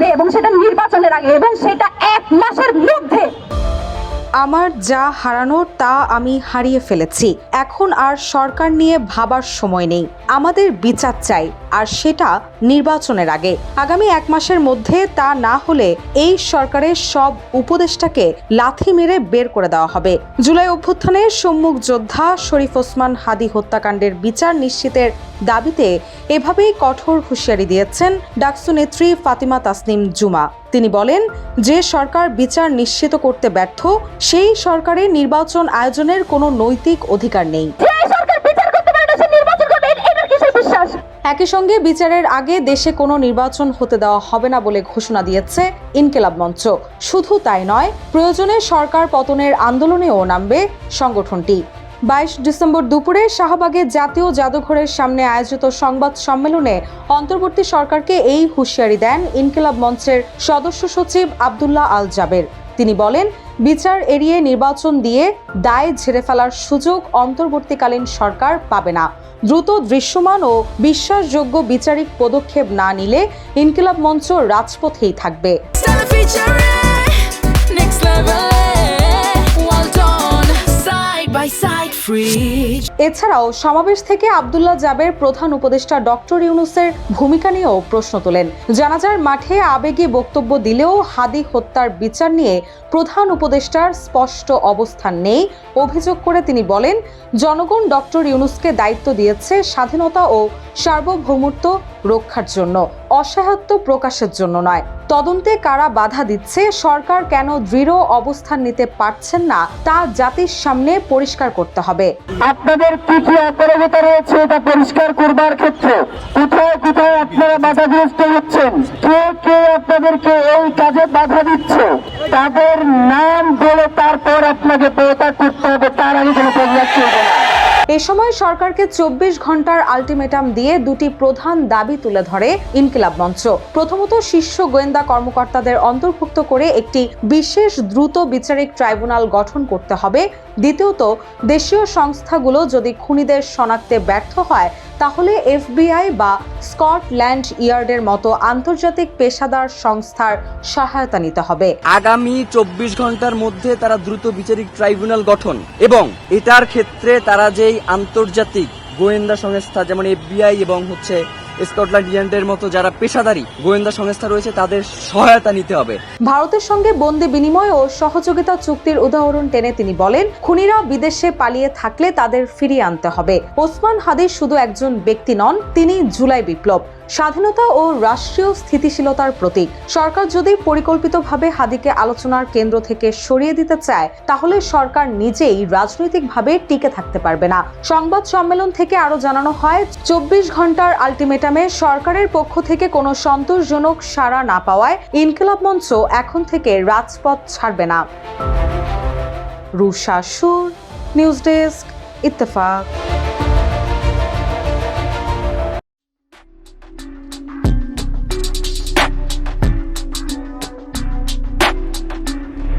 লাগবে এবং সেটা নির্বাচনের আগে এবং সেটা 1 মাসের মধ্যে। আমার যা হারানোর তা আমি হারিয়ে ফেলেছি। এখন আর সরকার নিয়ে ভাবার সময় নেই। আমাদের বিচার চাই, আর সেটা নির্বাচনের আগে। আগামী 1 মাসের মধ্যে তা না হলে এই সরকারের সব উপদেষ্টাকে লাথি মেরে বের করে দেওয়া হবে। জুলাই অভ্যুত্থানের সম্মুখ যোদ্ধা শরীফ ওসমান হাদী হত্যাকাণ্ডের বিচার নিশ্চিতের দাবিতে এভাবেই কঠোর হুঁশিয়ারি দিয়েছেন ডাকসু নেত্রী ফাতিমা তাসনিম জুমা। তিনি বলেন, যে সরকার বিচার নিশ্চিত করতে ব্যর্থ, সেই সরকারের নির্বাচন আয়োজনের কোনো নৈতিক অধিকার নেই। একই সঙ্গে বিচারের আগে দেশে কোনো নির্বাচন হতে দেওয়া হবে না বলে ঘোষণা দিয়েছে ইনকিলাব মঞ্চ। শুধু তাই নয়, প্রয়োজনে সরকার পতনের আন্দোলনেও নামবে সংগঠনটি। 22 ডিসেম্বর দুপুরে শাহবাগে জাতীয় জাদুঘরের সামনে আয়োজিত সংবাদ সম্মেলনে অন্তর্বর্তী সরকারকে এই হুঁশিয়ারি দেন ইনকিলাব মঞ্চের সদস্য সচিব আব্দুল্লাহ আল জাবের। তিনি বলেন, বিচার এড়িয়ে নির্বাচন দিয়ে দায় ঝেড়ে ফেলার সুযোগ অন্তর্বর্তীকালীন সরকার পাবে না। দ্রুত দৃশ্যমান ও বিশ্বাসযোগ্য বিচারিক পদক্ষেপ না নিলে ইনকিলাব মঞ্চ রাজপথেই থাকবে। এছাড়াও সমাবেশ থেকে আব্দুল্লাহ জাবের প্রধান উপদেষ্টা ডক্টর ইউনূসের ভূমিকা নিয়েও প্রশ্ন তোলেন। জানাজার মাঠে আবেগী বক্তব্য দিলেও হাদী হত্যার বিচার নিয়ে প্রধান উপদেষ্টার স্পষ্ট অবস্থান নেই অভিযোগ করে তিনি বলেন, জনগণ ডক্টর ইউনূসকে দায়িত্ব দিয়েছে স্বাধীনতা ও সার্বভৌমত্ব রক্ষার জন্য, অসহায়ত্ব প্রকাশের জন্য নয়। তদন্তে কারা বাধা দিচ্ছে, সরকার কেন দৃঢ় অবস্থান নিতে পারছেন না, তা জাতির সামনে পরিষ্কার করতে হবে। আপনাদের কি কি অপরাধতা রয়েছে এটা পরিষ্কার করবার ক্ষেত্রে কোথায় কোথায় আপনারা বাধাগ্রস্ত হচ্ছেন, কে কে আপনাদেরকে এই কাজে বাধা দিচ্ছে, তাদের নাম বলে তারপর আপনাকে পদত্যাগ করতে হবে, তার আগে কোনো পদত্যাগ করবে না। এ সময় সরকারকে 24 ঘন্টার আলটিমেটাম দিয়ে দুটি প্রধান দাবি তুলে ধরে ইনকিলাব মঞ্চ। প্রথমত, শীর্ষ গোয়েন্দা কর্মকর্তাদের অন্তর্ভুক্ত করে একটি বিশেষ দ্রুত বিচারিক ট্রাইব্যুনাল গঠন করতে হবে। দ্বিতীয়ত, দেশীয় সংস্থাগুলো যদি খুনিদের শনাক্তে ব্যর্থ হয় তাহলে FBI বা স্কটল্যান্ড ইয়ার্ডের মতো আন্তর্জাতিক পেশাদার সংস্থার সহায়তা নিতে হবে। আগামী 24 ঘন্টার মধ্যে তারা দ্রুত বিচারিক ট্রাইব্যুনাল গঠন এবং এটার ক্ষেত্রে তারা যেই আন্তর্জাতিক গোয়েন্দা সংস্থা যেমন FBI এবং স্কটল্যান্ড ইয়ার্ডের মতো যারা পেশাদারী গোয়েন্দা সংস্থা রয়েছে তাদের সহায়তা নিতে হবে। ভারতের সঙ্গে বন্দি বিনিময় ও সহযোগিতা চুক্তির উদাহরণ টেনে তিনি বলেন, খুনিরা বিদেশে পালিয়ে থাকলে তাদের ফিরিয়ে আনতে হবে। ওসমান হাদী শুধু একজন ব্যক্তি নন, তিনি জুলাই বিপ্লব, স্বাধীনতা ও রাষ্ট্রীয় স্থিতিশীলতার প্রতীক। সরকার যদি পরিকল্পিতভাবে হাদীকে আলোচনার কেন্দ্র থেকে সরিয়ে দিতে চায় তাহলে সরকার নিজেই রাজনৈতিকভাবে টিকে থাকতে পারবে না। সংবাদ সম্মেলন থেকে আরো জানানো হয়, 24 ঘন্টার আলটিমেটামে সরকারের পক্ষ থেকে কোনো সন্তোষজনক সাড়া না পাওয়ায় ইনকিলাব মঞ্চ এখন থেকে রাজপথ ছাড়বে না। রুশা সুর, নিউজ ডেস্ক, ইত্তেফাক।